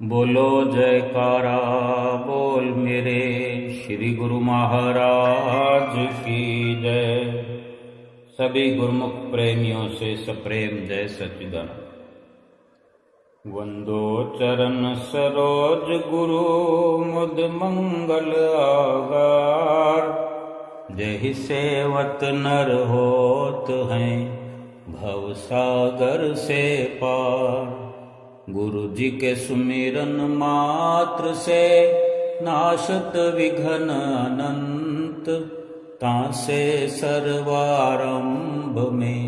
बोलो जयकारा बोल मेरे श्री गुरु महाराज की जय। सभी गुरुमुख प्रेमियों से सप्रेम जय सच्चिदानंद। वंदो चरण सरोज गुरु मुद मंगल आगार। जहि सेवत नर होत हैं भव सागर से पार। गुरु जी के सुमिरन मात्र से नाशत विघ्न अनंत। तासे सर्वारंभ में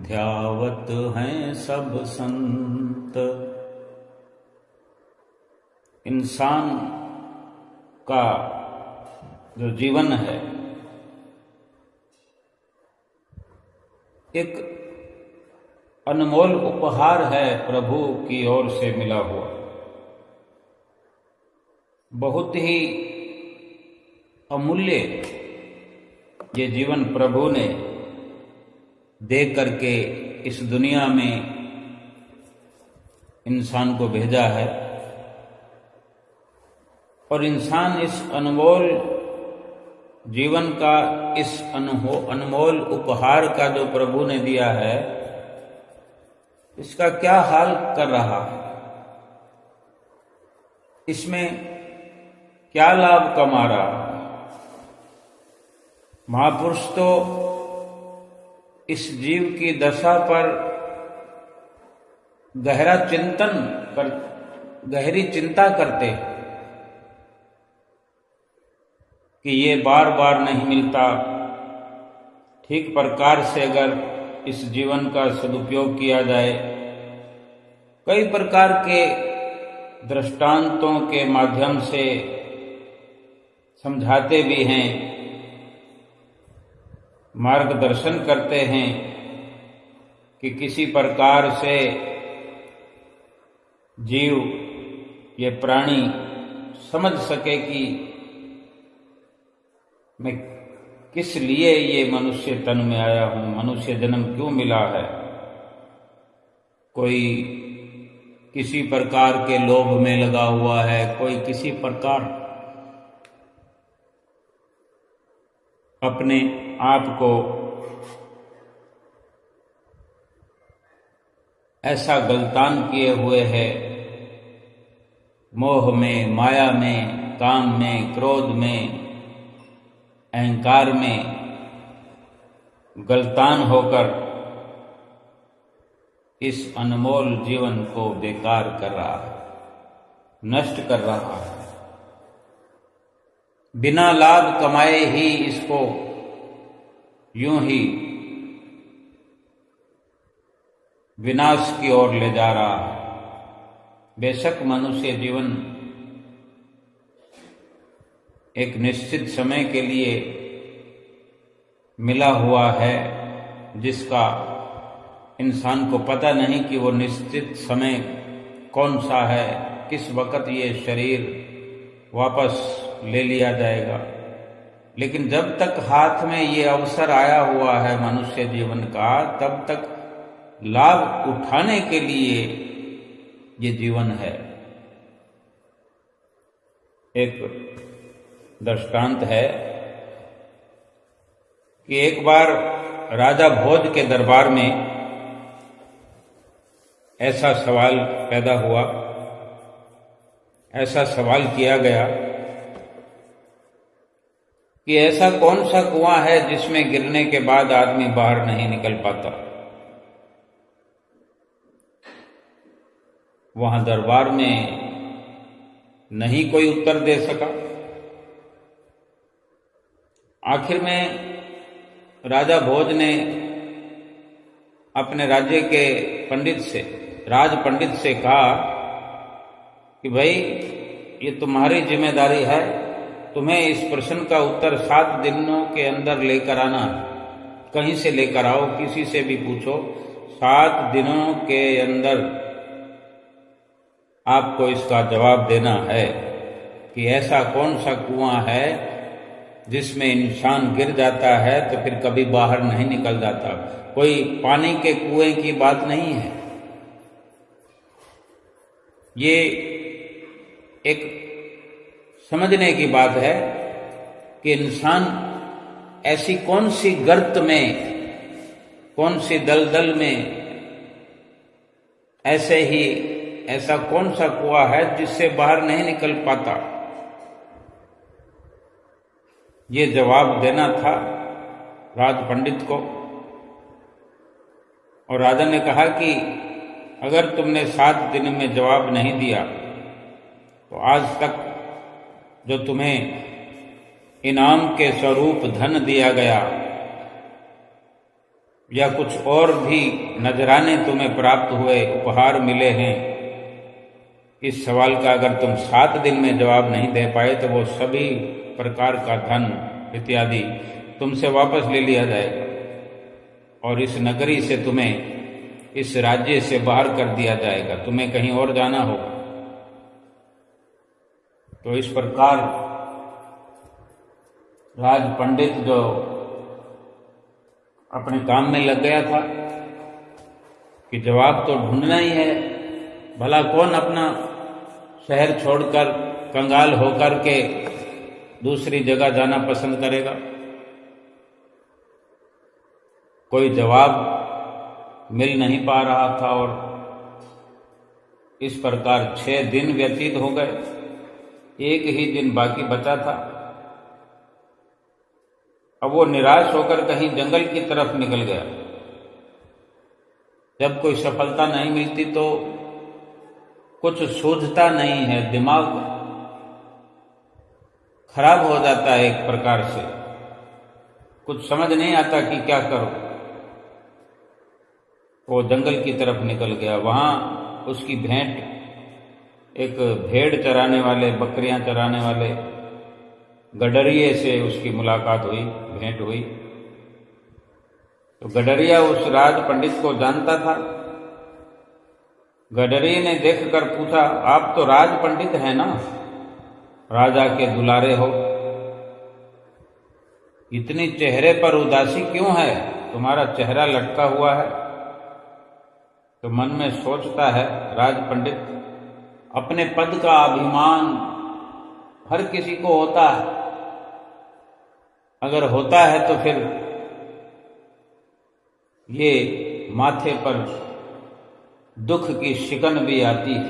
ध्यावत हैं सब संत। इंसान का जो जीवन है एक अनमोल उपहार है, प्रभु की ओर से मिला हुआ। बहुत ही अमूल्य ये जीवन प्रभु ने दे करके इस दुनिया में इंसान को भेजा है। और इंसान इस अनमोल जीवन का, इस अनमोल उपहार का जो प्रभु ने दिया है, इसका क्या हाल कर रहा है, इसमें क्या लाभ कमा रहा है। महापुरुष तो इस जीव की दशा पर गहरी चिंता करते हैं कि ये बार बार नहीं मिलता। ठीक प्रकार से अगर इस जीवन का सदुपयोग किया जाए, कई प्रकार के दृष्टांतों के माध्यम से समझाते भी हैं, मार्गदर्शन करते हैं कि किसी प्रकार से जीव, ये प्राणी समझ सके कि मैं किस लिए ये मनुष्य तन में आया हूं, मनुष्य जन्म क्यों मिला है। कोई किसी प्रकार के लोभ में लगा हुआ है, कोई किसी प्रकार अपने आप को ऐसा गलतान किए हुए है, मोह में, माया में, काम में, क्रोध में, अहंकार में गलतान होकर इस अनमोल जीवन को बेकार कर रहा है, नष्ट कर रहा है। बिना लाभ कमाए ही इसको यूं ही विनाश की ओर ले जा रहा है। बेशक मनुष्य जीवन एक निश्चित समय के लिए मिला हुआ है, जिसका इंसान को पता नहीं कि वो निश्चित समय कौन सा है, किस वक्त ये शरीर वापस ले लिया जाएगा। लेकिन जब तक हाथ में ये अवसर आया हुआ है मनुष्य जीवन का, तब तक लाभ उठाने के लिए ये जीवन है। एक दृष्टांत है कि एक बार राजा भोज के दरबार में ऐसा सवाल पैदा हुआ, ऐसा सवाल किया गया कि ऐसा कौन सा कुआं है जिसमें गिरने के बाद आदमी बाहर नहीं निकल पाता। वहां दरबार में नहीं कोई उत्तर दे सका। आखिर में राजा भोज ने अपने राज्य के राज पंडित से कहा कि भाई, ये तुम्हारी जिम्मेदारी है, तुम्हें इस प्रश्न का उत्तर 7 दिनों के अंदर लेकर आना। कहीं से लेकर आओ, किसी से भी पूछो, 7 दिनों के अंदर आपको इसका जवाब देना है कि ऐसा कौन सा कुआं है जिसमें इंसान गिर जाता है तो फिर कभी बाहर नहीं निकल जाता। कोई पानी के कुएं की बात नहीं है, ये एक समझने की बात है कि इंसान ऐसी कौन सी गर्त में, कौन सी दलदल में, ऐसा कौन सा कुआं है जिससे बाहर नहीं निकल पाता। ये जवाब देना था राज पंडित को। और राजा ने कहा कि अगर तुमने 7 दिन में जवाब नहीं दिया तो आज तक जो तुम्हें इनाम के स्वरूप धन दिया गया या कुछ और भी नजराने तुम्हें प्राप्त हुए, उपहार मिले हैं, इस सवाल का अगर तुम 7 दिन में जवाब नहीं दे पाए तो वो सभी प्रकार का धन इत्यादि तुमसे वापस ले लिया जाएगा और इस नगरी से तुम्हें, इस राज्य से बाहर कर दिया जाएगा, तुम्हें कहीं और जाना होगा। तो इस प्रकार राज पंडित जो अपने काम में लग गया था कि जवाब तो ढूंढना ही है, भला कौन अपना शहर छोड़कर कंगाल होकर के दूसरी जगह जाना पसंद करेगा। कोई जवाब मिल नहीं पा रहा था और इस प्रकार 6 दिन व्यतीत हो गए, एक ही दिन बाकी बचा था। अब वो निराश होकर कहीं जंगल की तरफ निकल गया। जब कोई सफलता नहीं मिलती तो कुछ सूझता नहीं है, दिमाग खराब हो जाता है एक प्रकार से, कुछ समझ नहीं आता कि क्या करो। वो जंगल की तरफ निकल गया। वहां उसकी भेंट एक भेड़ चराने वाले, बकरियां चराने वाले गडरिये से उसकी मुलाकात हुई, भेंट हुई। तो गडरिया उस राज पंडित को जानता था। गडरिये ने देखकर पूछा, आप तो राज पंडित हैं ना, राजा के दुलारे हो, इतनी चेहरे पर उदासी क्यों है, तुम्हारा चेहरा लटका हुआ है। तो मन में सोचता है राज पंडित, अपने पद का अभिमान हर किसी को होता है, अगर होता है तो फिर ये माथे पर दुख की शिकन भी आती है।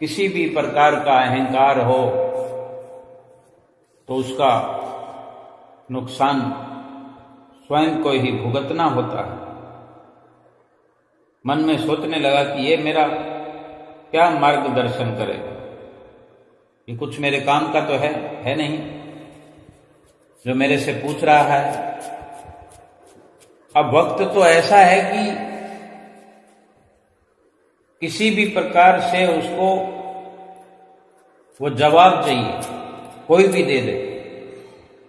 किसी भी प्रकार का अहंकार हो तो उसका नुकसान स्वयं को ही भुगतना होता है। मन में सोचने लगा कि ये मेरा क्या मार्गदर्शन करेगा, ये कुछ मेरे काम का तो है नहीं जो मेरे से पूछ रहा है। अब वक्त तो ऐसा है कि किसी भी प्रकार से उसको वो जवाब चाहिए, कोई भी दे दे,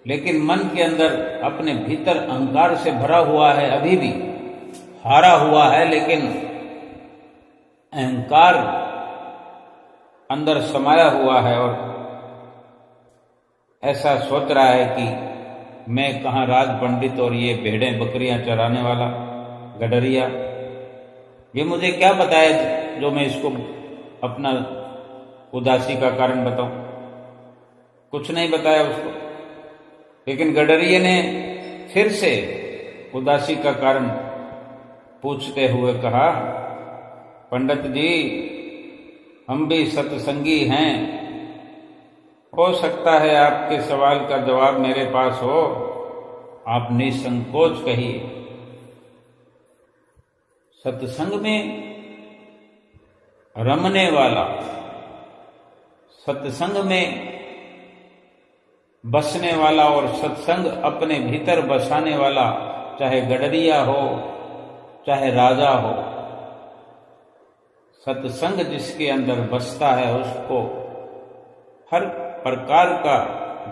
लेकिन मन के अंदर अपने भीतर अहंकार से भरा हुआ है, अभी भी हारा हुआ है, लेकिन अहंकार अंदर समाया हुआ है और ऐसा सोच रहा है कि मैं कहाँ राज पंडित और ये भेड़ें बकरियां चराने वाला गडरिया, ये मुझे क्या बताया जो मैं इसको अपना उदासी का कारण बताऊं। कुछ नहीं बताया उसको। लेकिन गडरिये ने फिर से उदासी का कारण पूछते हुए कहा, पंडित जी, हम भी सत्संगी हैं, हो सकता है आपके सवाल का जवाब मेरे पास हो, आप निसंकोच कहिए। सत्संग में रमने वाला, सत्संग में बसने वाला और सत्संग अपने भीतर बसाने वाला, चाहे गडरिया हो चाहे राजा हो, सत्संग जिसके अंदर बसता है उसको हर प्रकार का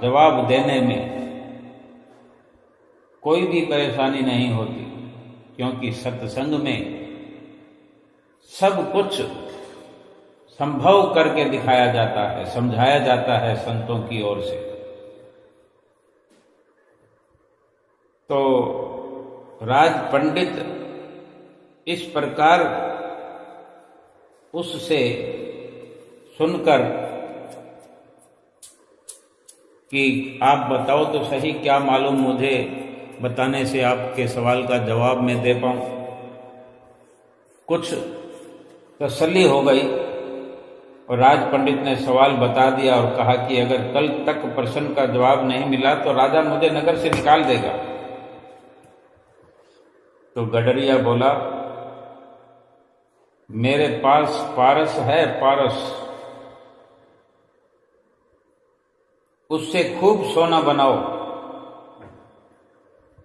जवाब देने में कोई भी परेशानी नहीं होती, क्योंकि सत्संग में सब कुछ संभव करके दिखाया जाता है, समझाया जाता है संतों की ओर से। तो राज पंडित इस प्रकार उससे सुनकर कि आप बताओ तो सही, क्या मालूम मुझे बताने से आपके सवाल का जवाब मैं दे पाऊं। कुछ तसल्ली हो गई और राज पंडित ने सवाल बता दिया और कहा कि अगर कल तक प्रश्न का जवाब नहीं मिला तो राजा मुझे नगर से निकाल देगा। तो गडरिया बोला, मेरे पास पारस है, पारस, उससे खूब सोना बनाओ,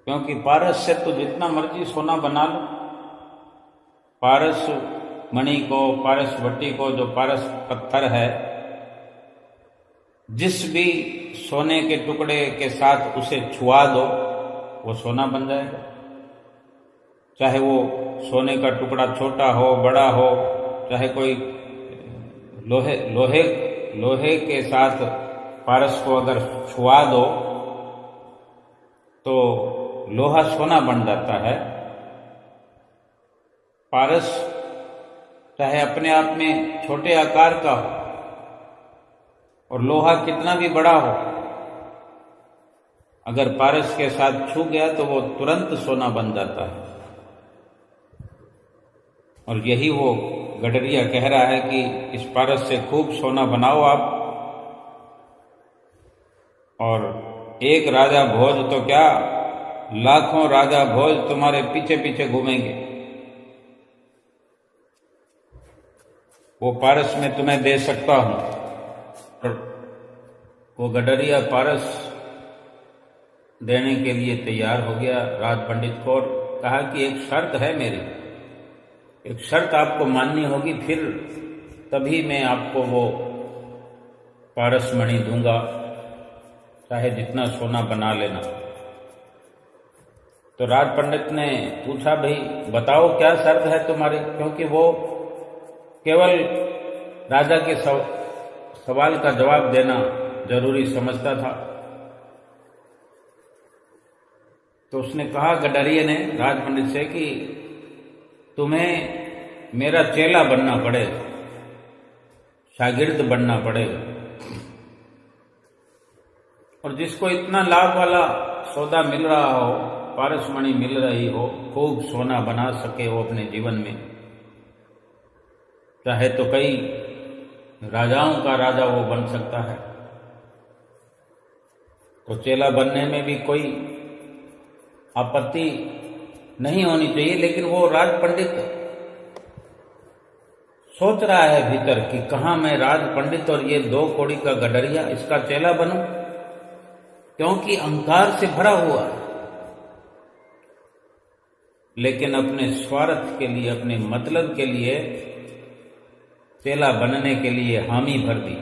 क्योंकि पारस से तो जितना मर्जी सोना बना लो। पारस मणि को, पारस वट्टी को, जो पारस पत्थर है, जिस भी सोने के टुकड़े के साथ उसे छुआ दो वो सोना बन जाएगा। चाहे वो सोने का टुकड़ा छोटा हो, बड़ा हो, चाहे कोई लोहे के साथ पारस को अगर छुआ दो तो लोहा सोना बन जाता है। पारस चाहे अपने आप में छोटे आकार का हो और लोहा कितना भी बड़ा हो, अगर पारस के साथ छू गया तो वो तुरंत सोना बन जाता है। और यही वो गडरिया कह रहा है कि इस पारस से खूब सोना बनाओ आप, और एक राजा भोज तो क्या, लाखों राजा भोज तुम्हारे पीछे पीछे घूमेंगे। वो पारस मैं तुम्हें दे सकता हूं। और वो गडरिया पारस देने के लिए तैयार हो गया राज पंडित को, और कहा कि एक शर्त है मेरी, एक शर्त आपको माननी होगी, फिर तभी मैं आपको वो पारस मणि दूंगा, चाहे जितना सोना बना लेना। तो राज पंडित ने पूछा, भाई बताओ क्या शर्त है तुम्हारी, क्योंकि वो केवल राजा के सवाल का जवाब देना जरूरी समझता था। तो उसने कहा, गडरिये ने राज पंडित से, कि तुम्हें मेरा चेला बनना पड़ेगा, शागिर्द बनना पड़ेगा, और जिसको इतना लाभ वाला सौदा मिल रहा हो, पारसमणि मिल रही हो, खूब सोना बना सके वो अपने जीवन में, चाहे तो कई राजाओं का राजा वो बन सकता है। तो चेला बनने में भी कोई आपत्ति नहीं होनी चाहिए। लेकिन वो राज पंडित सोच रहा है भीतर कि कहाँ मैं राज पंडित और ये 2 कौड़ी का गडरिया, इसका चेला बनूं, क्योंकि अहंकार से भरा हुआ है। लेकिन अपने स्वार्थ के लिए, अपने मतलब के लिए, चेला बनने के लिए हामी भर दी।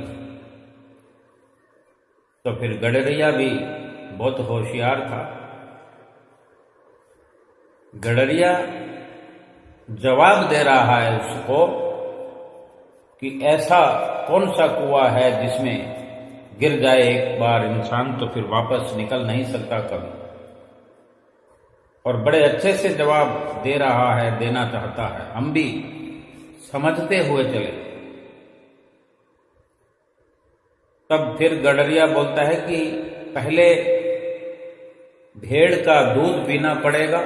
तो फिर गडरिया भी बहुत होशियार था। गडरिया जवाब दे रहा है उसको कि ऐसा कौन सा कुआं है जिसमें गिर जाए एक बार इंसान तो फिर वापस निकल नहीं सकता कभी। और बड़े अच्छे से जवाब दे रहा है, देना चाहता है, हम भी समझते हुए चले। तब फिर गडरिया बोलता है कि पहले भेड़ का दूध पीना पड़ेगा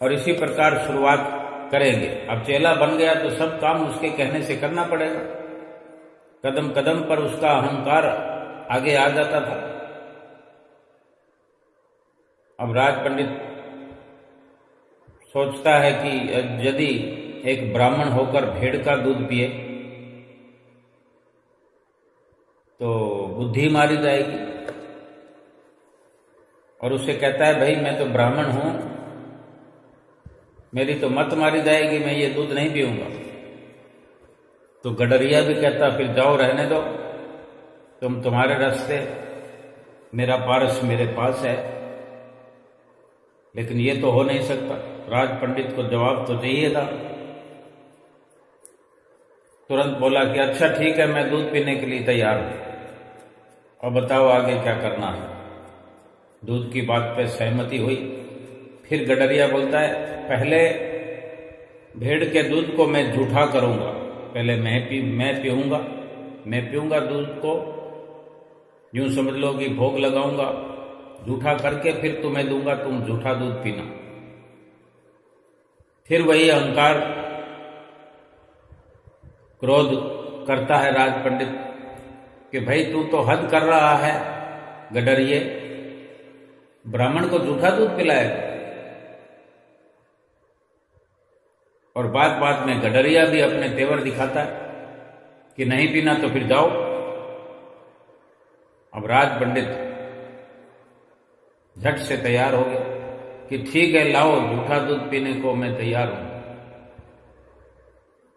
और इसी प्रकार शुरुआत करेंगे। अब चेला बन गया तो सब काम उसके कहने से करना पड़ेगा। कदम कदम पर उसका अहंकार आगे आ जाता था। अब राज पंडित सोचता है कि यदि एक ब्राह्मण होकर भेड़ का दूध पिए तो बुद्धि मारी जाएगी, और उसे कहता है, भाई मैं तो ब्राह्मण हूं, मेरी तो मत मारी जाएगी, मैं ये दूध नहीं पीऊंगा। तो गडरिया भी कहता, फिर जाओ, रहने दो, तुम तुम्हारे रास्ते, मेरा पारस मेरे पास है। लेकिन ये तो हो नहीं सकता, राज पंडित को जवाब तो चाहिए था। तुरंत बोला कि अच्छा ठीक है, मैं दूध पीने के लिए तैयार हूं, और बताओ आगे क्या करना है। दूध की बात पे सहमति हुई। फिर गडरिया बोलता है, पहले भेड़ के दूध को मैं जूठा करूंगा, पहले मैं पीऊंगा दूध को, यूं समझ लो कि भोग लगाऊंगा जूठा करके, फिर तुम्हें दूंगा, तुम जूठा दूध पीना। फिर वही अहंकार क्रोध करता है राज पंडित कि भाई तू तो हद कर रहा है गडरिये, ब्राह्मण को जूठा दूध पिलाएगा। और बात बात में गडरिया भी अपने तेवर दिखाता है कि नहीं पीना तो फिर जाओ। अब राज पंडित झट से तैयार हो गया कि ठीक है, लाओ जूठा दूध पीने को मैं तैयार हूं।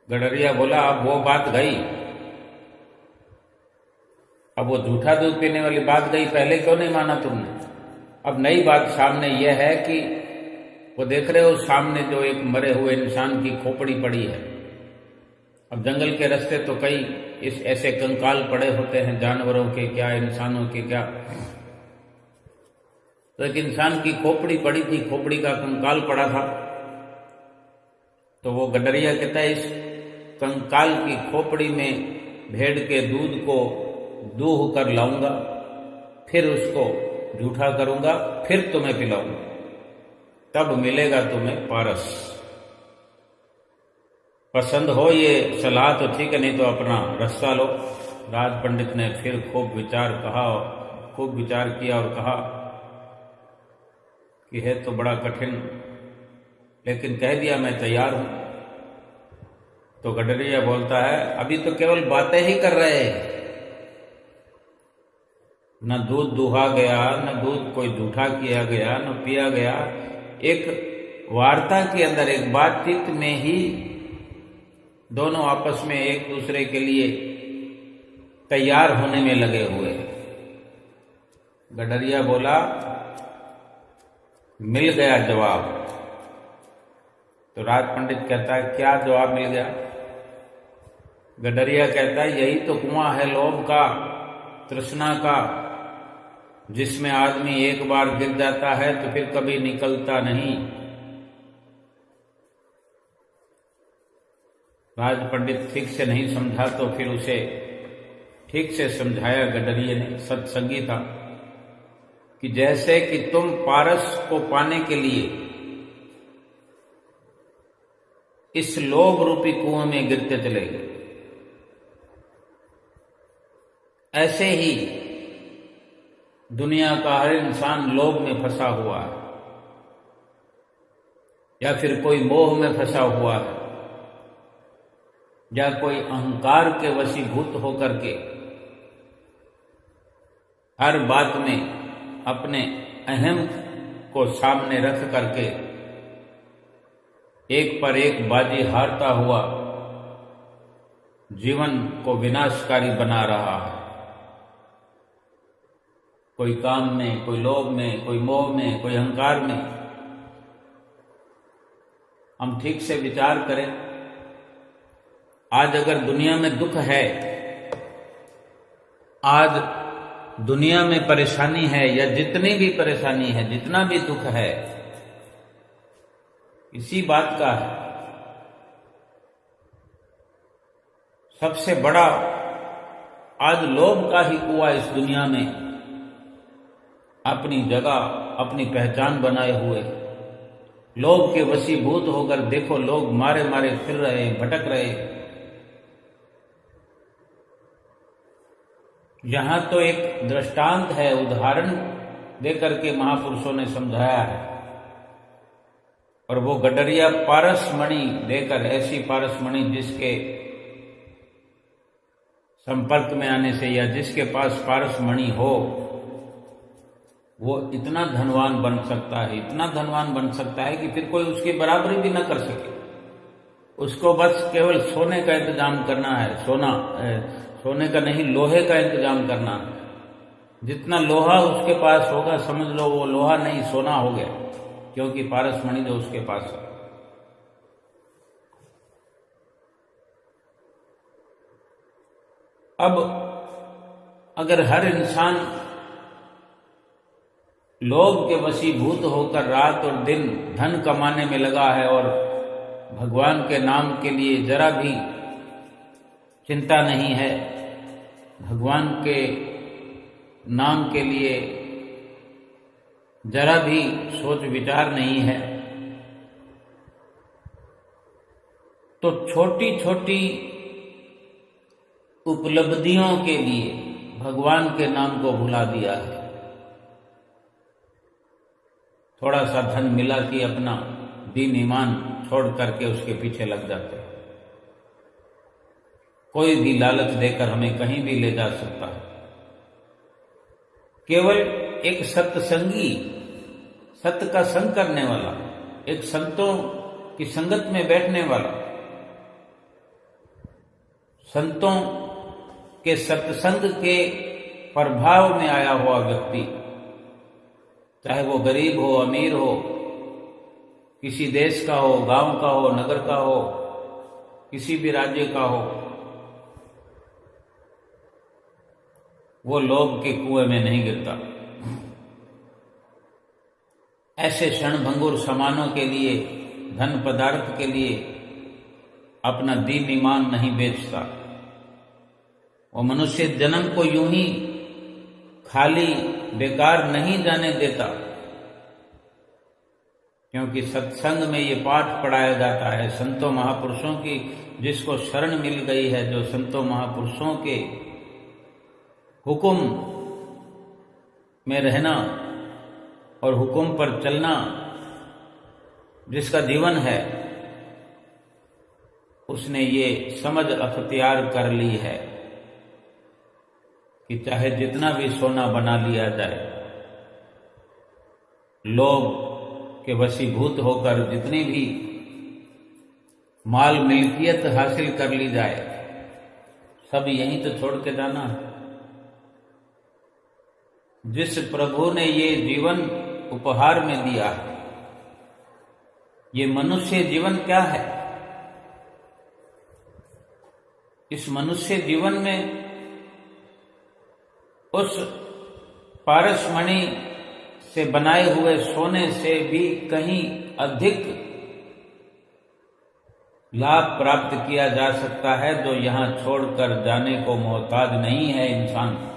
गडरिया बोला अब वो बात गई, अब वो जूठा दूध पीने वाली बात गई, पहले क्यों नहीं माना तुमने? अब नई बात सामने यह है कि वो देख रहे हो सामने जो एक मरे हुए इंसान की खोपड़ी पड़ी है। अब जंगल के रास्ते तो कई इस ऐसे कंकाल पड़े होते हैं, जानवरों के क्या, इंसानों के क्या। तो एक इंसान की खोपड़ी पड़ी थी, खोपड़ी का कंकाल पड़ा था। तो वो गडरिया कहता है इस कंकाल की खोपड़ी में भेड़ के दूध को दूह कर लाऊंगा, फिर उसको जूठा करूंगा, फिर तुम्हें पिलाऊंगा, तब मिलेगा तुम्हें पारस। पसंद हो ये सलाह तो ठीक है, नहीं तो अपना रास्ता लो। राज पंडित ने फिर खूब विचार किया और कहा कि है तो बड़ा कठिन, लेकिन कह दिया मैं तैयार हूं। तो गडरिया बोलता है अभी तो केवल बातें ही कर रहे हैं, न दूध दुहा गया, न दूध कोई जूठा किया गया, न पिया गया। एक वार्ता के अंदर, एक बातचीत में ही दोनों आपस में एक दूसरे के लिए तैयार होने में लगे हुए। गडरिया बोला मिल गया जवाब। तो राज पंडित कहता है क्या जवाब मिल गया? गडरिया कहता है यही तो कुआं है लोभ का, तृष्णा का, जिसमें आदमी एक बार गिर जाता है तो फिर कभी निकलता नहीं। राज पंडित ठीक से नहीं समझा तो फिर उसे ठीक से समझाया गडरिये ने, सत्संगी था, कि जैसे कि तुम पारस को पाने के लिए इस लोभ रूपी कुएं में गिरते चले गए, ऐसे ही दुनिया का हर इंसान लोभ में फंसा हुआ है, या फिर कोई मोह में फंसा हुआ है, या कोई अहंकार के वशीभूत होकर के हर बात में अपने अहम को सामने रख करके एक पर एक बाजी हारता हुआ जीवन को विनाशकारी बना रहा है। कोई काम में, कोई लोभ में, कोई मोह में, कोई अहंकार में। हम ठीक से विचार करें, आज अगर दुनिया में दुख है, आज दुनिया में परेशानी है, या जितनी भी परेशानी है, जितना भी दुख है, इसी बात का है। सबसे बड़ा आज लोभ का ही कुआं इस दुनिया में अपनी जगह, अपनी पहचान बनाए हुए, लोभ के वशीभूत होकर देखो लोग मारे मारे फिर रहे, भटक रहे। यहां तो एक दृष्टांत है, उदाहरण देकर के महापुरुषों ने समझाया है। और वो गडरिया पारसमणि देकर, ऐसी पारसमणि जिसके संपर्क में आने से या जिसके पास पारसमणि हो, वो इतना धनवान बन सकता है, इतना धनवान बन सकता है कि फिर कोई उसकी बराबरी भी न कर सके। उसको बस केवल सोने का इंतजाम करना है, सोने का नहीं, लोहे का इंतजाम करना है। जितना लोहा उसके पास होगा, समझ लो वो लोहा नहीं, सोना हो गया, क्योंकि पारसमणि जो उसके पास है। अब अगर हर इंसान लोभ के वशीभूत होकर रात और दिन धन कमाने में लगा है और भगवान के नाम के लिए जरा भी चिंता नहीं है, भगवान के नाम के लिए जरा भी सोच विचार नहीं है, तो छोटी छोटी उपलब्धियों के लिए भगवान के नाम को भुला दिया है। थोड़ा सा धन मिला कि अपना दीन ईमान छोड़ करके उसके पीछे लग जाते हैं। कोई भी लालच देकर हमें कहीं भी ले जा सकता है। केवल एक सत्संगी, सत्य का संग करने वाला, एक संतों की संगत में बैठने वाला, संतों के सत्संग के प्रभाव में आया हुआ व्यक्ति, चाहे वो गरीब हो, अमीर हो, किसी देश का हो, गांव का हो, नगर का हो, किसी भी राज्य का हो, वो लोभ के कुएं में नहीं गिरता। ऐसे क्षणभंगुर सामानों के लिए, धन पदार्थ के लिए अपना दीन ईमान नहीं बेचता। वो मनुष्य जन्म को यूं ही खाली बेकार नहीं जाने देता, क्योंकि सत्संग में ये पाठ पढ़ाया जाता है। संतों महापुरुषों की जिसको शरण मिल गई है, जो संतों महापुरुषों के हुक्म में रहना और हुक्म पर चलना जिसका जीवन है, उसने ये समझ अख्तियार कर ली है कि चाहे जितना भी सोना बना लिया जाए, लोभ के वशीभूत होकर जितनी भी माल मिल्कियत हासिल कर ली जाए, सब यहीं तो छोड़ के जाना है। जिस प्रभु ने ये जीवन उपहार में दिया है, ये मनुष्य जीवन क्या है? इस मनुष्य जीवन में उस पारसमणि से बनाए हुए सोने से भी कहीं अधिक लाभ प्राप्त किया जा सकता है, जो यहां छोड़कर जाने को मोहताज नहीं है इंसान।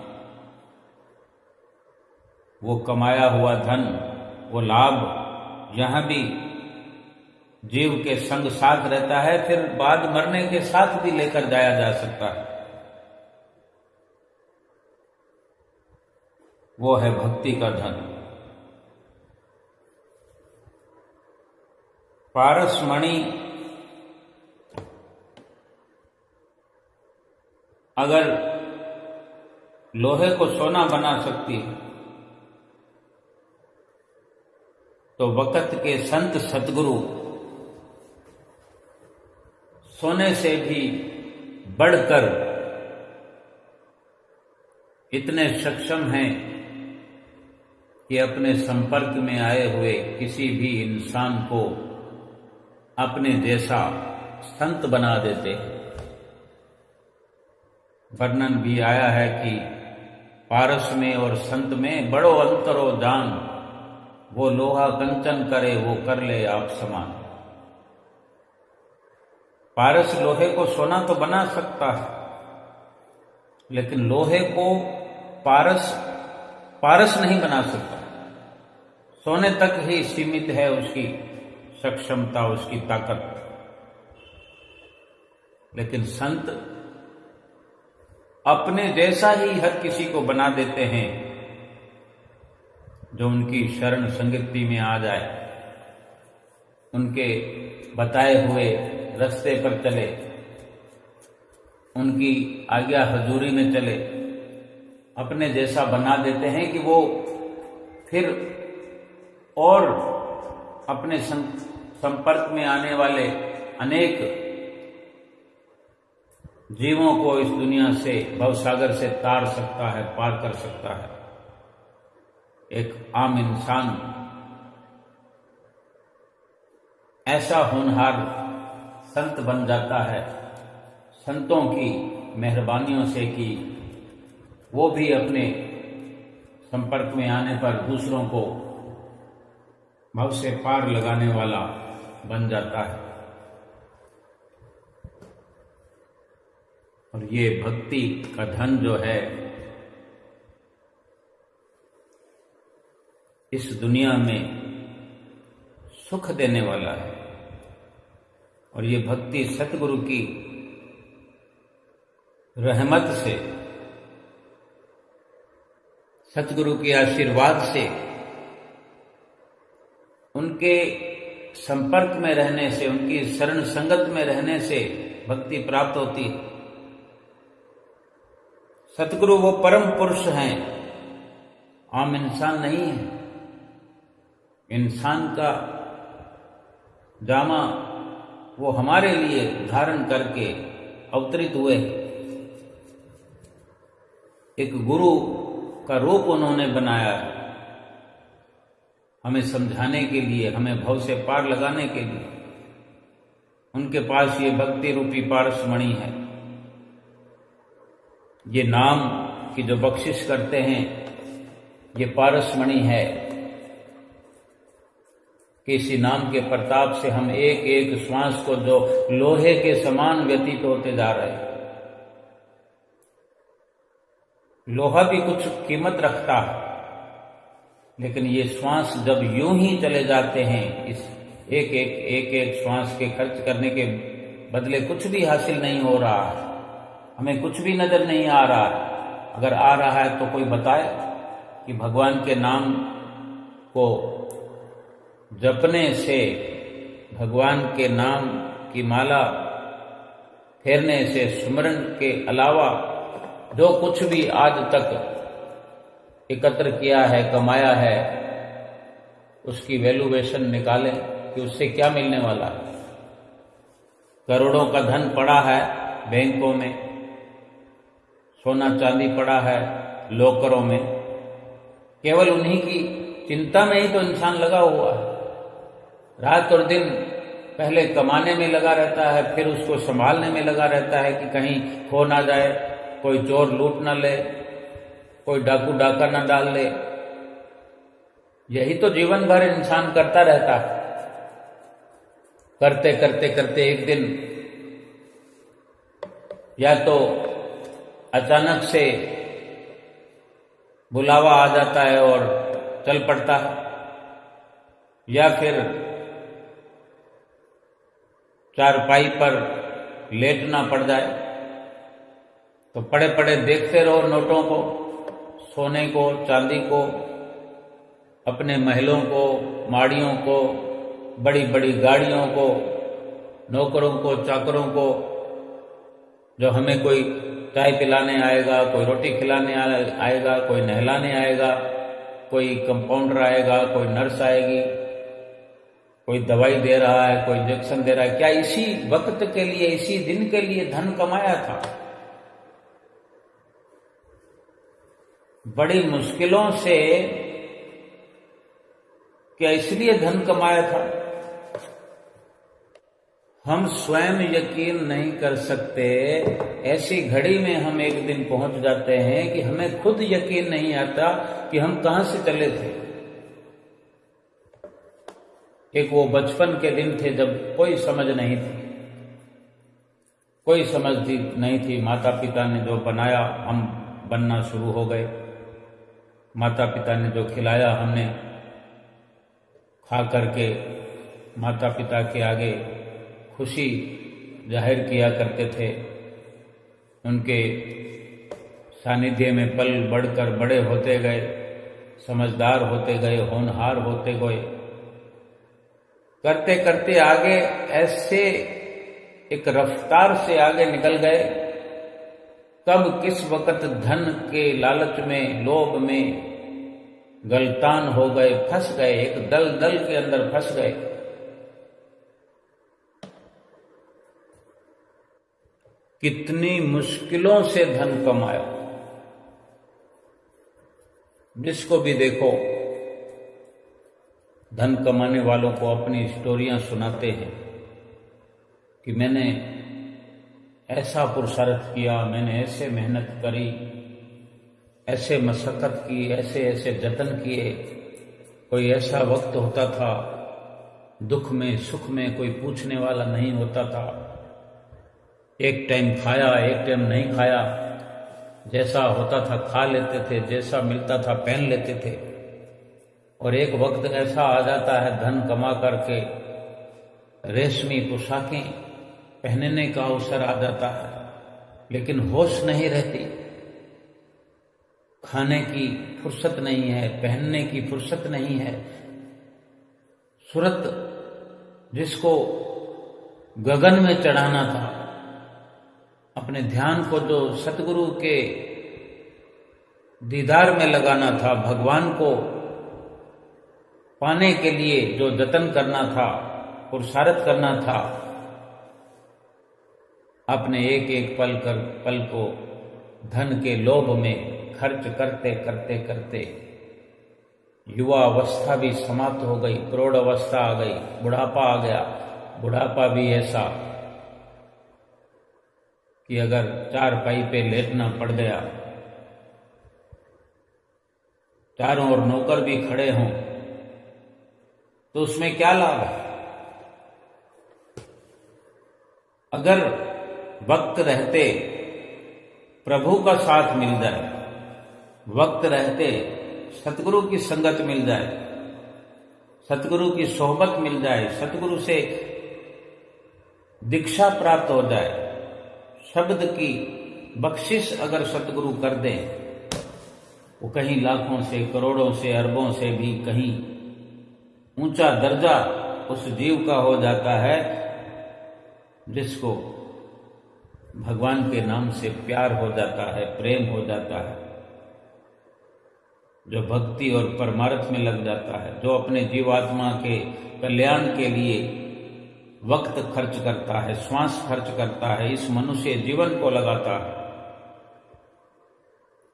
वो कमाया हुआ धन, वो लाभ यहां भी जीव के संग साथ रहता है, फिर बाद मरने के साथ भी लेकर जाया जा सकता है। वो है भक्ति का धन। पारसमणि अगर लोहे को सोना बना सकती है, तो वक़्त के संत सतगुरु सोने से भी बढ़कर इतने सक्षम हैं कि अपने संपर्क में आए हुए किसी भी इंसान को अपने जैसा संत बना देते हैं। वर्णन भी आया है कि पारस में और संत में बड़ो अंतरो जान, वो लोहा कंचन करे वो कर ले आप समान। पारस लोहे को सोना तो बना सकता है, लेकिन लोहे को पारस नहीं बना सकता। सोने तक ही सीमित है उसकी सक्षमता, उसकी ताकत। लेकिन संत अपने जैसा ही हर किसी को बना देते हैं जो उनकी शरण संगति में आ जाए, उनके बताए हुए रास्ते पर चले, उनकी आज्ञा हजूरी में चले, अपने जैसा बना देते हैं कि वो फिर और अपने संपर्क में आने वाले अनेक जीवों को इस दुनिया से, भवसागर से तार सकता है, पार कर सकता है। एक आम इंसान ऐसा होनहार संत बन जाता है संतों की मेहरबानियों से कि वो भी अपने संपर्क में आने पर दूसरों को भव से पार लगाने वाला बन जाता है। और ये भक्ति का धन जो है, इस दुनिया में सुख देने वाला है। और ये भक्ति सतगुरु की रहमत से, सतगुरु के आशीर्वाद से, उनके संपर्क में रहने से, उनकी शरण संगत में रहने से भक्ति प्राप्त होती है। सतगुरु वो परम पुरुष हैं, आम इंसान नहीं है। इंसान का जामा वो हमारे लिए धारण करके अवतरित हुए। एक गुरु का रूप उन्होंने बनाया है, हमें समझाने के लिए, हमें भव से पार लगाने के लिए। उनके पास ये भक्ति रूपी पारसमणि है। ये नाम की जो बख्शिश करते हैं, ये पारसमणि है कि इसी नाम के प्रताप से हम एक एक श्वास को जो लोहे के समान व्यतीत होते जा रहे हैं। लोहा भी कुछ कीमत रखता है, लेकिन ये श्वास जब यूं ही चले जाते हैं, इस एक एक श्वास के खर्च करने के बदले कुछ भी हासिल नहीं हो रहा है, हमें कुछ भी नजर नहीं आ रहा है। अगर आ रहा है तो कोई बताए कि भगवान के नाम को जपने से, भगवान के नाम की माला फेरने से, सुमरन के अलावा जो कुछ भी आज तक एकत्र किया है, कमाया है, उसकी वैल्यूएशन निकालें कि उससे क्या मिलने वाला है। करोड़ों का धन पड़ा है बैंकों में, सोना चांदी पड़ा है लॉकरों में, केवल उन्हीं की चिंता में ही तो इंसान लगा हुआ है। रात और दिन पहले कमाने में लगा रहता है, फिर उसको संभालने में लगा रहता है कि कहीं खो ना जाए, कोई चोर लूट ना ले, कोई डाकू डाका ना डाल ले। यही तो जीवन भर इंसान करता रहता है। करते करते करते एक दिन या तो अचानक से बुलावा आ जाता है और चल पड़ता है, या फिर चारपाई पर लेटना पड़ जाए तो पड़े पड़े देखते रहो नोटों को, सोने को, चांदी को, अपने महलों को, माड़ियों को, बड़ी बड़ी गाड़ियों को, नौकरों को, चाकरों को, जो हमें कोई चाय पिलाने आएगा, कोई रोटी खिलाने आएगा, कोई नहलाने आएगा, कोई कंपाउंडर आएगा, कोई नर्स आएगी, कोई दवाई दे रहा है, कोई इंजेक्शन दे रहा है। क्या इसी वक्त के लिए, इसी दिन के लिए धन कमाया था? बड़ी मुश्किलों से क्या इसलिए धन कमाया था? हम स्वयं यकीन नहीं कर सकते। ऐसी घड़ी में हम एक दिन पहुंच जाते हैं कि हमें खुद यकीन नहीं आता कि हम कहां से चले थे। एक वो बचपन के दिन थे जब कोई समझ नहीं थी, कोई समझ नहीं थी। माता पिता ने जो बनाया, हम बनना शुरू हो गए। माता पिता ने जो खिलाया, हमने खा करके माता पिता के आगे खुशी जाहिर किया करते थे। उनके सानिध्य में पल बढ़कर बड़े होते गए, समझदार होते गए, होनहार होते गए। करते करते आगे ऐसे एक रफ्तार से आगे निकल गए, कब किस वक्त धन के लालच में, लोभ में गलतान हो गए, फंस गए, एक दल के अंदर फंस गए। कितनी मुश्किलों से धन कमाया। जिसको भी देखो धन कमाने वालों को अपनी स्टोरियां सुनाते हैं कि मैंने ऐसा पुरुषार्थ किया, मैंने ऐसे मेहनत करी, ऐसे मशक्कत की, ऐसे ऐसे जतन किए। कोई ऐसा वक्त होता था, दुख में सुख में कोई पूछने वाला नहीं होता था। एक टाइम खाया, एक टाइम नहीं खाया, जैसा होता था खा लेते थे, जैसा मिलता था पहन लेते थे। और एक वक्त ऐसा आ जाता है धन कमा करके रेशमी पोशाकें पहनने का अवसर आ जाता है, लेकिन होश नहीं रहती, खाने की फुर्सत नहीं है, पहनने की फुर्सत नहीं है। सूरत जिसको गगन में चढ़ाना था, अपने ध्यान को जो सतगुरु के दीदार में लगाना था, भगवान को पाने के लिए जो जतन करना था, पुरुषार्थ करना था, अपने एक एक पल को धन के लोभ में खर्च करते करते करते युवा अवस्था भी समाप्त हो गई, प्रौढ़ अवस्था आ गई, बुढ़ापा आ गया। बुढ़ापा भी ऐसा कि अगर चारपाई पे लेटना पड़ गया, चारों ओर नौकर भी खड़े हों, तो उसमें क्या लाभ है? अगर वक्त रहते प्रभु का साथ मिल जाए, वक्त रहते सतगुरु की संगत मिल जाए, सतगुरु की सोहबत मिल जाए, सतगुरु से दीक्षा प्राप्त हो जाए, शब्द की बख्शिश अगर सतगुरु कर दें, वो कहीं लाखों से, करोड़ों से, अरबों से भी कहीं ऊंचा दर्जा उस जीव का हो जाता है जिसको भगवान के नाम से प्यार हो जाता है, प्रेम हो जाता है, जो भक्ति और परमार्थ में लग जाता है, जो अपने जीवात्मा के कल्याण के लिए वक्त खर्च करता है, श्वास खर्च करता है, इस मनुष्य जीवन को लगाता है,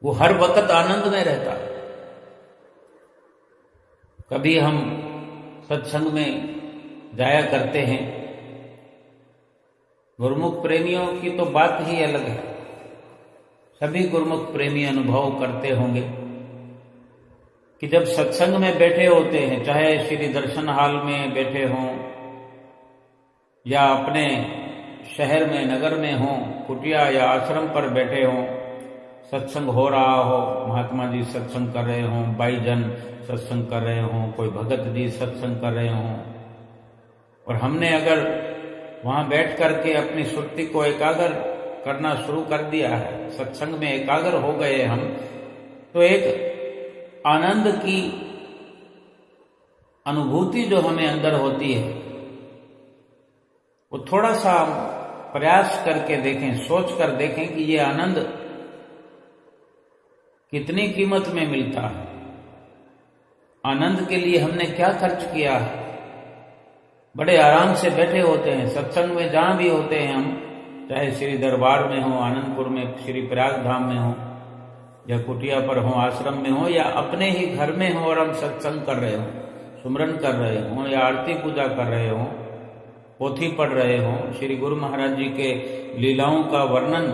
वो हर वक्त आनंद में रहता है। कभी हम सत्संग में जाया करते हैं, गुरुमुख प्रेमियों की तो बात ही अलग है। सभी गुरुमुख प्रेमी अनुभव करते होंगे कि जब सत्संग में बैठे होते हैं, चाहे श्री दर्शन हाल में बैठे हों या अपने शहर में, नगर में हों, कुटिया या आश्रम पर बैठे हों, सत्संग हो रहा हो, महात्मा जी सत्संग कर रहे हों, भाई जन सत्संग कर रहे हों, कोई भगत जी सत्संग कर रहे हों, और हमने अगर वहां बैठ करके अपनी सुरती को एकाग्र करना शुरू कर दिया है, सत्संग में एकाग्र हो गए हम, तो एक आनंद की अनुभूति जो हमें अंदर होती है, वो थोड़ा सा प्रयास करके देखें, सोच कर देखें कि ये आनंद कितनी कीमत में मिलता है। आनंद के लिए हमने क्या खर्च किया है। बड़े आराम से बैठे होते हैं, सत्संग में जहां भी होते हैं हम, चाहे श्री दरबार में हो, आनंदपुर में, श्री प्रयाग धाम में हो, या कुटिया पर हो, आश्रम में हो, या अपने ही घर में हो और हम सत्संग कर रहे हो, सुमरन कर रहे हो, या आरती पूजा कर रहे हो, पोथी पढ़ रहे हो, श्री गुरु महाराज जी के लीलाओं का वर्णन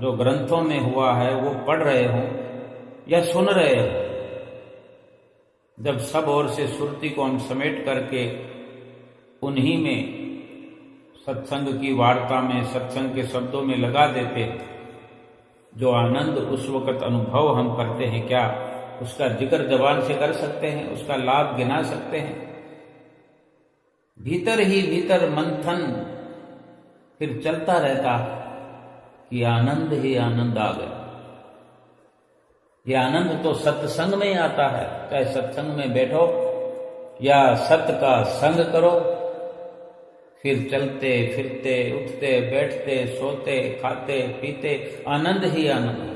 जो ग्रंथों में हुआ है वो पढ़ रहे हो या सुन रहे हो। जब सब ओर से सुरती को हम समेट करके उन्हीं में, सत्संग की वार्ता में, सत्संग के शब्दों में लगा देते, जो आनंद उस वक्त अनुभव हम करते हैं, क्या उसका जिक्र जबान से कर सकते हैं? उसका लाभ गिना सकते हैं? भीतर ही भीतर मंथन फिर चलता रहता कि आनंद ही आनंद आ गया। ये आनंद तो सत्संग में ही आता है, चाहे सत्संग में बैठो या सत्य का संग करो, फिर चलते फिरते, उठते बैठते, सोते खाते पीते, आनंद ही आनंद।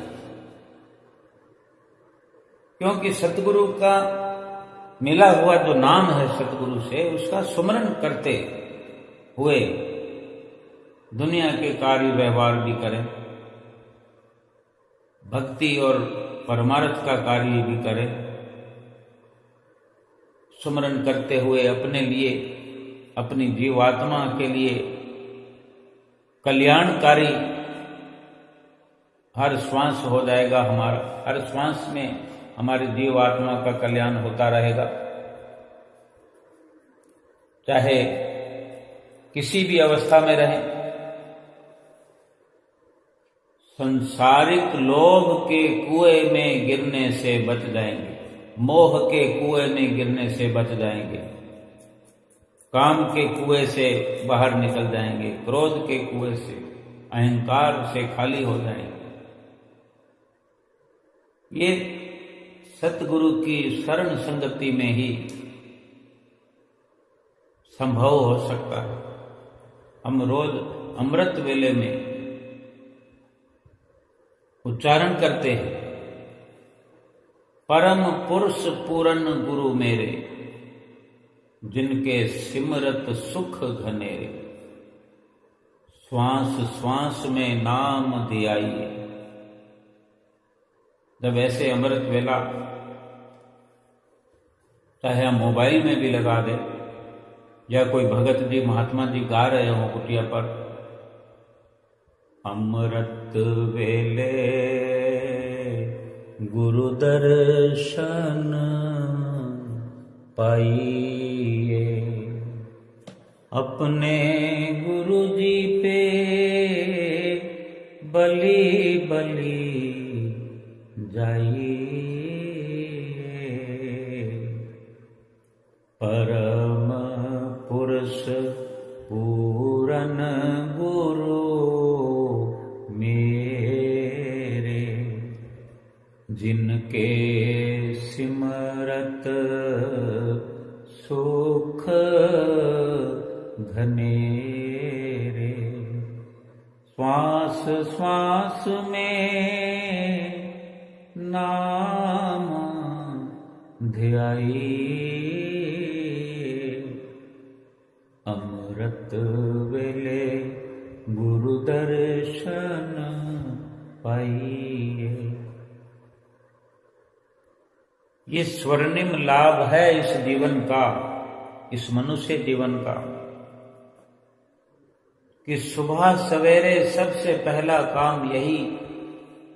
क्योंकि सतगुरु का मिला हुआ जो नाम है सतगुरु से, उसका सुमरन करते हुए दुनिया के कार्य व्यवहार भी करें, भक्ति और परमार्थ का कार्य भी करें, सुमरन करते हुए अपने लिए, अपनी जीवात्मा के लिए कल्याणकारी हर श्वास हो जाएगा हमारा, हर श्वास में हमारी जीवात्मा का कल्याण होता रहेगा। चाहे किसी भी अवस्था में रहें, संसारिक लोभ के कुएं में गिरने से बच जाएंगे। मोह के कुएं में गिरने से बच जाएंगे, काम के कुएं से बाहर निकल जाएंगे, क्रोध के कुएं से, अहंकार से खाली हो जाएंगे। ये सतगुरु की शरण संगति में ही संभव हो सकता है। हम रोज अमृत वेले में उच्चारण करते हैं, परम पुरुष पूरन गुरु मेरे, जिनके सिमरत सुख घनेरे, श्वास श्वास में नाम धियाइए। जब ऐसे अमृत वेला चाहे हम मोबाइल में भी लगा दें या कोई भगत जी महात्मा जी गा रहे हो कुटिया पर, अमृत वेले गुरु दर्शन पाइए, अपने गुरु जी पे बलि बलि जाइए। परम पुरुष पूरन गुरु मेरे, जिनके सिमरत सुख घनेरे, श्वास श्वास में नाम ध्याइए। अमृत वेले गुरु दर्शन पाइए। ये स्वर्णिम लाभ है इस जीवन का, इस मनुष्य जीवन का, कि सुबह सवेरे सबसे पहला काम यही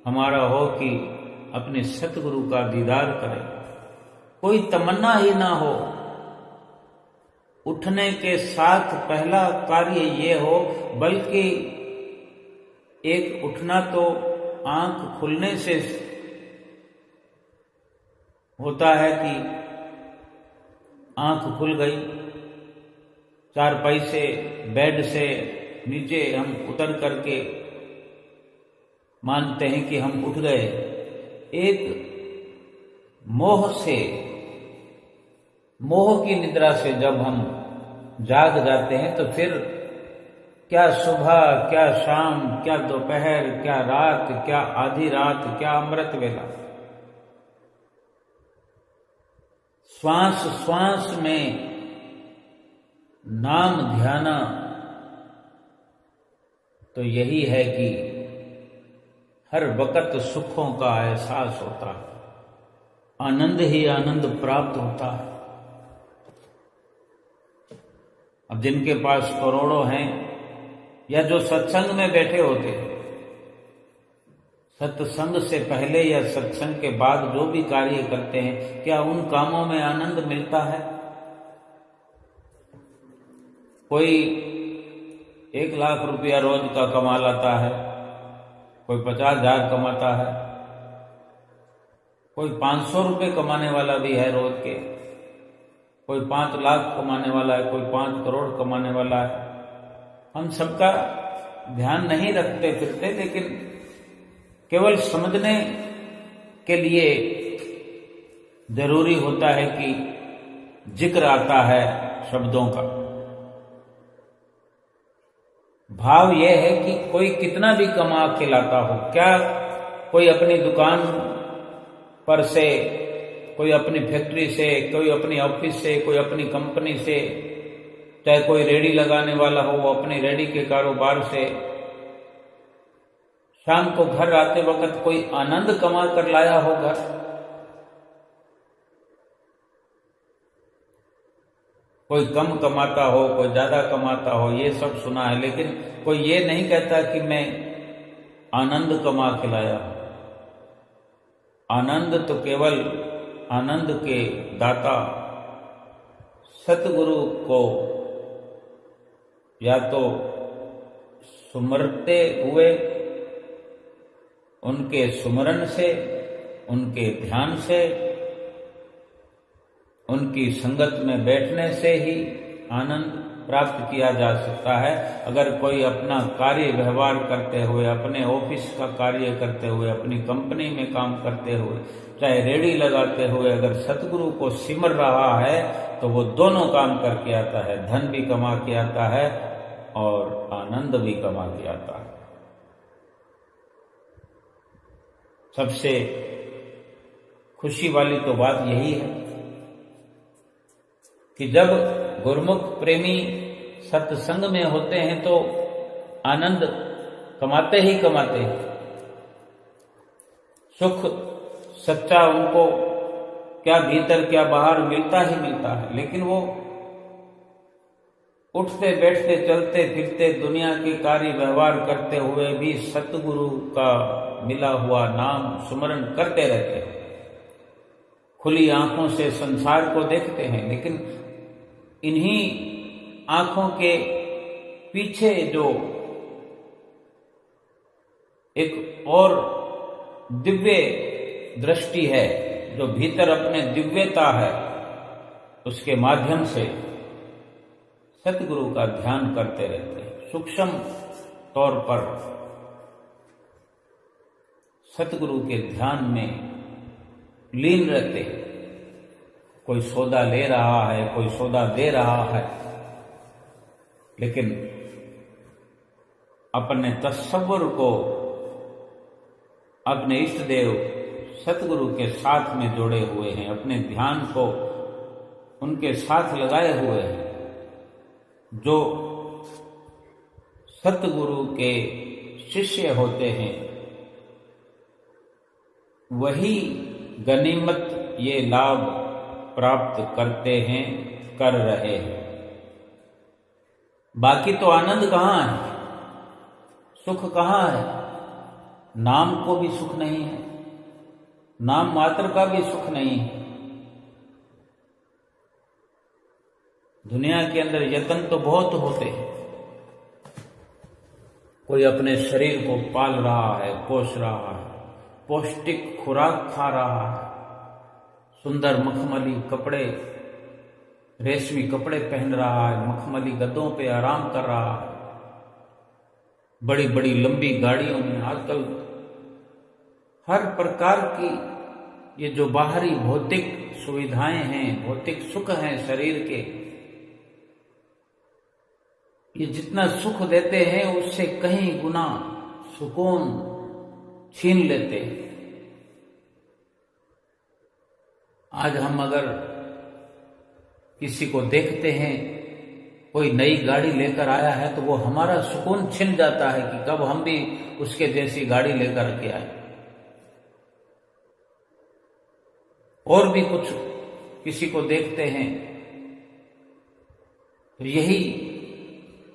हमारा हो कि अपने सतगुरु का दीदार करें। कोई तमन्ना ही ना हो, उठने के साथ पहला कार्य ये हो, बल्कि एक उठना तो आंख खुलने से होता है कि आंख खुल गई, चारपाई से बेड से नीचे हम उतर करके मानते हैं कि हम उठ गए। एक मोह से, मोह की निद्रा से जब हम जाग जाते हैं तो फिर क्या सुबह, क्या शाम, क्या दोपहर, क्या रात, क्या आधी रात, क्या अमृत वेला, श्वास श्वास में नाम ध्याना तो यही है कि हर वक्त सुखों का एहसास होता है, आनंद ही आनंद प्राप्त होता है। अब जिनके पास करोड़ों हैं या जो सत्संग में बैठे होते हैं, सत्संग से पहले या सत्संग के बाद जो भी कार्य करते हैं, क्या उन कामों में आनंद मिलता है? कोई 1 लाख रुपया रोज का कमा लाता है, कोई 50,000 कमाता है, कोई 500 रुपये कमाने वाला भी है रोज के, कोई 5 लाख कमाने वाला है, कोई 5 करोड़ कमाने वाला है। हम सबका ध्यान नहीं रखते फिरते, लेकिन केवल समझने के लिए जरूरी होता है कि जिक्र आता है शब्दों का। भाव यह है कि कोई कितना भी कमा के लाता हो, क्या कोई अपनी दुकान पर से, कोई अपनी फैक्ट्री से, कोई अपनी ऑफिस से, कोई अपनी कंपनी से, चाहे कोई रेडी लगाने वाला हो वो अपनी रेडी के कारोबार से, शाम को घर आते वक्त कोई आनंद कमा कर लाया होगा? कोई कम कमाता हो, कोई ज्यादा कमाता हो, ये सब सुना है, लेकिन कोई ये नहीं कहता कि मैं आनंद कमा के लाया हूं। आनंद तो केवल आनंद के दाता सतगुरु को या तो सुमरते हुए, उनके सुमरन से, उनके ध्यान से, उनकी संगत में बैठने से ही आनंद प्राप्त किया जा सकता है। अगर कोई अपना कार्य व्यवहार करते हुए, अपने ऑफिस का कार्य करते हुए, अपनी कंपनी में काम करते हुए, चाहे रेडी लगाते हुए अगर सतगुरु को सिमर रहा है तो वो दोनों काम करके आता है, धन भी कमा के आता है और आनंद भी कमा के आता है। सबसे खुशी वाली तो बात यही है कि जब गुरुमुख प्रेमी सत्संग में होते हैं तो आनंद कमाते ही कमाते हैं। सुख सच्चा उनको क्या भीतर क्या बाहर मिलता ही मिलता है, लेकिन वो उठते बैठते चलते फिरते दुनिया के कार्य व्यवहार करते हुए भी सतगुरु का मिला हुआ नाम सुमरण करते रहते हैं। खुली आंखों से संसार को देखते हैं, लेकिन इन्हीं आंखों के पीछे जो एक और दिव्य दृष्टि है, जो भीतर अपने दिव्यता है, उसके माध्यम से सतगुरु का ध्यान करते रहते हैं। सूक्ष्म तौर पर सतगुरु के ध्यान में लीन रहते हैं। कोई सौदा ले रहा है, कोई सौदा दे रहा है, लेकिन अपने तसव्वुर को अपने इष्ट देव सतगुरु के साथ में जोड़े हुए हैं, अपने ध्यान को उनके साथ लगाए हुए हैं। जो सतगुरु के शिष्य होते हैं वही गनीमत ये लाभ प्राप्त करते हैं, कर रहे हैं। बाकी तो आनंद कहाँ है, सुख कहाँ है? नाम को भी सुख नहीं है, नाम मात्र का भी सुख नहीं है। दुनिया के अंदर यत्न तो बहुत होते हैं। कोई अपने शरीर को पाल रहा है, पोष रहा है, पौष्टिक खुराक खा रहा है, सुंदर मखमली कपड़े, रेशमी कपड़े पहन रहा है, मखमली गद्दों पे आराम कर रहा है, बड़ी बड़ी लंबी गाड़ियों में। आजकल हर प्रकार की ये जो बाहरी भौतिक सुविधाएं हैं, भौतिक सुख हैं शरीर के, ये जितना सुख देते हैं उससे कहीं गुना सुकून छीन लेते हैं। आज हम अगर किसी को देखते हैं कोई नई गाड़ी लेकर आया है तो वो हमारा सुकून छिन जाता है कि कब हम भी उसके जैसी गाड़ी लेकर के आए। और भी कुछ किसी को देखते हैं तो यही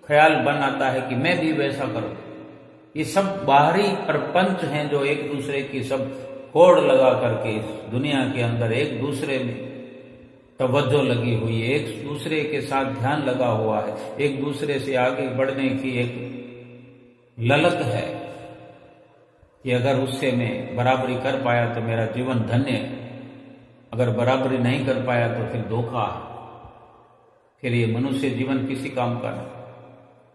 ख्याल बन आता है कि मैं भी वैसा करूं। ये सब बाहरी प्रपंच हैं जो एक दूसरे की सब होड़ लगा करके इस दुनिया के अंदर एक दूसरे में तवज्जो लगी हुई है, एक दूसरे के साथ ध्यान लगा हुआ है, एक दूसरे से आगे बढ़ने की एक ललक है कि अगर उससे मैं बराबरी कर पाया तो मेरा जीवन धन्य है, अगर बराबरी नहीं कर पाया तो फिर धोखा है, फिर ये मनुष्य जीवन किसी काम का नहीं।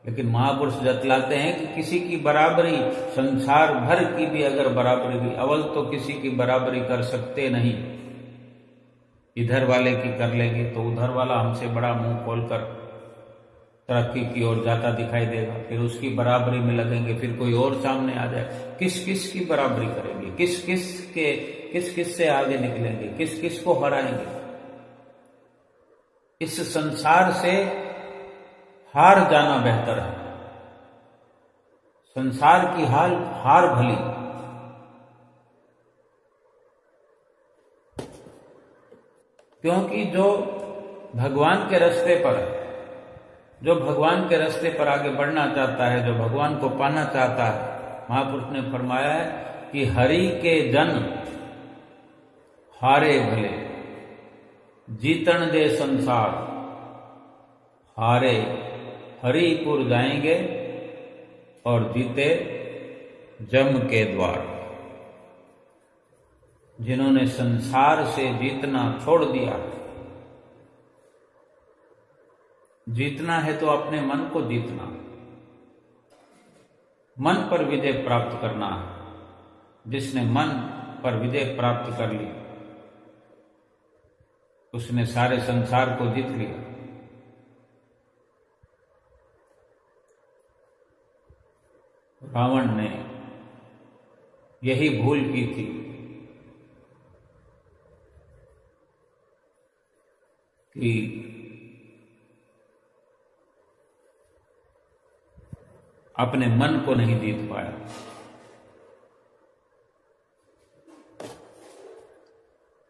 लेकिन महापुरुष जतलाते हैं कि किसी की बराबरी, संसार भर की भी अगर बराबरी भी, अव्वल तो किसी की बराबरी कर सकते नहीं। इधर वाले की कर लेंगे तो उधर वाला हमसे बड़ा मुंह खोलकर तरक्की की ओर जाता दिखाई देगा, फिर उसकी बराबरी में लगेंगे, फिर कोई और सामने आ जाए। किस किस की बराबरी करेंगे, किस किस से आगे निकलेंगे, किस किस को हराएंगे? इस संसार से हार जाना बेहतर है। संसार की हार भली, क्योंकि जो भगवान के रास्ते पर है, जो भगवान के रास्ते पर आगे बढ़ना चाहता है, जो भगवान को पाना चाहता है, महापुरुष ने फरमाया है कि हरि के जन हारे भले, जीतन दे संसार, हारे हरिपुर जाएंगे और जीते जम के द्वार। जिन्होंने संसार से जीतना छोड़ दिया, जीतना है तो अपने मन को जीतना, मन पर विजय प्राप्त करना है। जिसने मन पर विजय प्राप्त कर ली उसने सारे संसार को जीत लिया। रावण ने यही भूल की थी कि अपने मन को नहीं जीत पाया।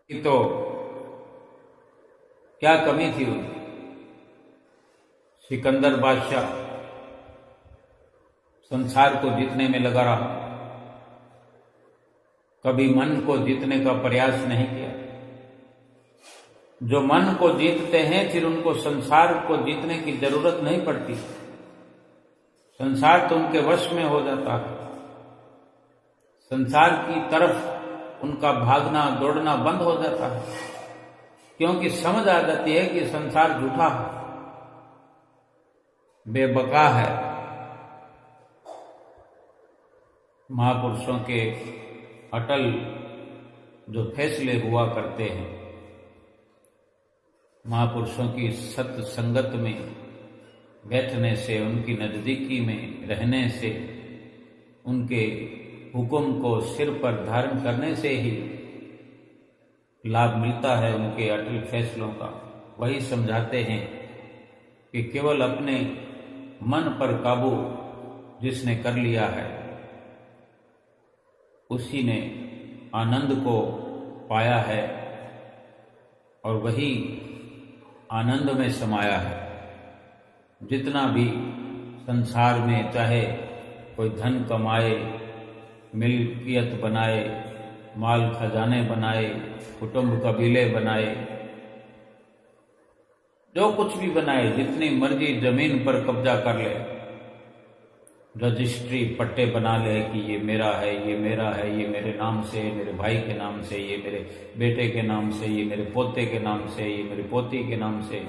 तो क्या कमी थी उनकी? सिकंदर बादशाह संसार को जीतने में लगा रहा, कभी मन को जीतने का प्रयास नहीं किया। जो मन को जीतते हैं फिर उनको संसार को जीतने की जरूरत नहीं पड़ती, संसार तो उनके वश में हो जाता है। संसार की तरफ उनका भागना दौड़ना बंद हो जाता है, क्योंकि समझ आ जाती है कि संसार झूठा है, बेबका है। महापुरुषों के अटल जो फैसले हुआ करते हैं, महापुरुषों की सत्य संगत में बैठने से, उनकी नजदीकी में रहने से, उनके हुक्म को सिर पर धारण करने से ही लाभ मिलता है उनके अटल फैसलों का। वही समझाते हैं कि केवल अपने मन पर काबू जिसने कर लिया है उसी ने आनंद को पाया है और वही आनंद में समाया है। जितना भी संसार में चाहे कोई धन कमाए, मिल्कियत बनाए, माल खजाने बनाए, कुटुंब कबीले बनाए, जो कुछ भी बनाए, जितनी मर्जी जमीन पर कब्जा कर ले, रजिस्ट्री पट्टे बना ले कि ये मेरा है, ये मेरा है, ये मेरे नाम से, मेरे भाई के नाम से, ये मेरे बेटे के नाम से, ये मेरे पोते के नाम से, ये मेरी पोती के नाम से,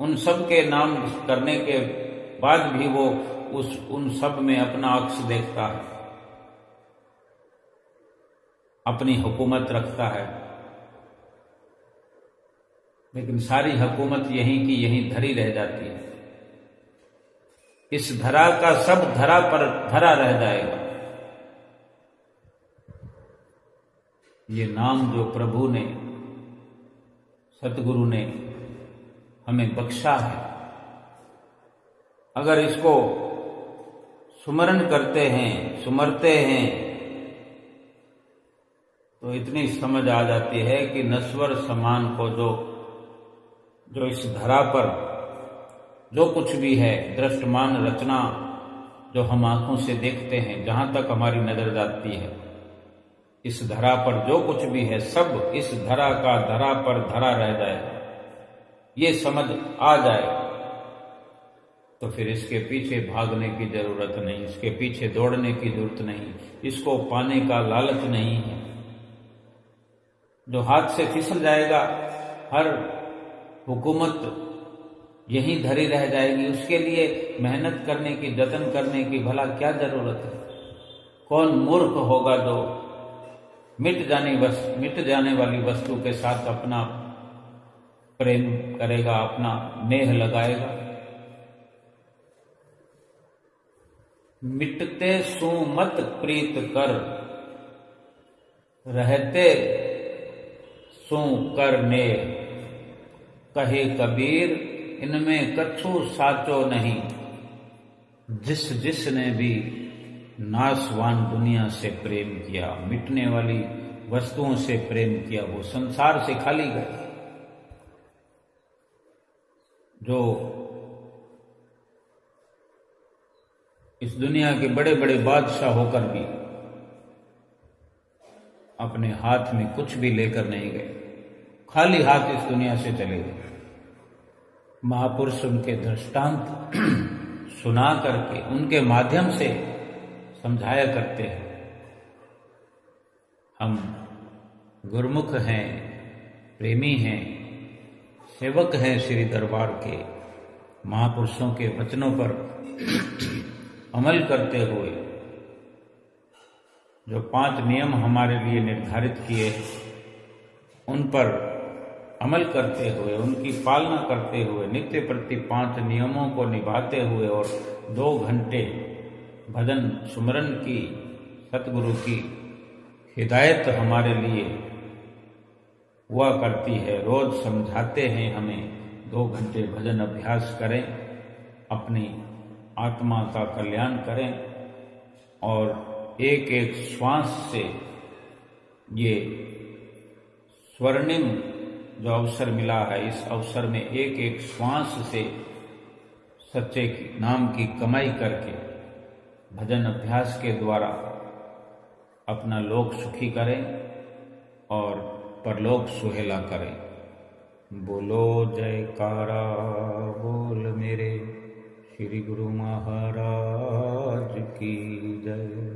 उन सब के नाम करने के बाद भी वो उन सब में अपना अक्स देखता है, अपनी हुकूमत रखता है। लेकिन सारी हुकूमत यहीं की यहीं धरी रह जाती है। इस धरा का सब धरा पर धरा रह जाएगा। ये नाम जो प्रभु ने, सतगुरु ने हमें बख्शा है, अगर इसको सुमरण करते हैं, सुमरते हैं, तो इतनी समझ आ जाती है कि नश्वर समान को जो इस धरा पर जो कुछ भी है, दृष्टमान रचना जो हम आंखों से देखते हैं, जहां तक हमारी नजर जाती है, इस धरा पर जो कुछ भी है सब इस धरा का धरा पर धरा रह जाए, ये समझ आ जाए तो फिर इसके पीछे भागने की जरूरत नहीं, इसके पीछे दौड़ने की जरूरत नहीं, इसको पाने का लालच नहीं है। जो हाथ से फिसल जाएगा, हर हुकूमत यहीं धरी रह जाएगी, उसके लिए मेहनत करने की, जतन करने की भला क्या जरूरत है? कौन मूर्ख होगा जो मिट जाने वाली वस्तु के साथ अपना प्रेम करेगा, अपना नेह लगाएगा? मिटते सु मत प्रीत कर, रहते सु कर नेह, कहे कबीर इनमें कछु साचो नहीं। जिसने भी नाशवान दुनिया से प्रेम किया, मिटने वाली वस्तुओं से प्रेम किया, वो संसार से खाली गए। जो इस दुनिया के बड़े बड़े बादशाह होकर भी अपने हाथ में कुछ भी लेकर नहीं गए, खाली हाथ इस दुनिया से चले गए। महापुरुष उनके दृष्टांत सुना करके, उनके माध्यम से समझाया करते हैं। हम गुरुमुख हैं, प्रेमी हैं, सेवक हैं श्री दरबार के, महापुरुषों के वचनों पर अमल करते हुए जो 5 नियम हमारे लिए निर्धारित किए, उन पर अमल करते हुए, उनकी पालना करते हुए, नित्य प्रति 5 नियमों को निभाते हुए और 2 घंटे भजन सुमरन की सतगुरु की हिदायत हमारे लिए हुआ करती है। रोज समझाते हैं हमें 2 घंटे भजन अभ्यास करें, अपनी आत्मा का कल्याण करें और एक एक श्वास से ये स्वर्णिम जो अवसर मिला है, इस अवसर में एक एक श्वास से सच्चे नाम की कमाई करके भजन अभ्यास के द्वारा अपना लोक सुखी करें और परलोक सुहेला करें। बोलो जयकारा बोल मेरे श्री गुरु महाराज की जय।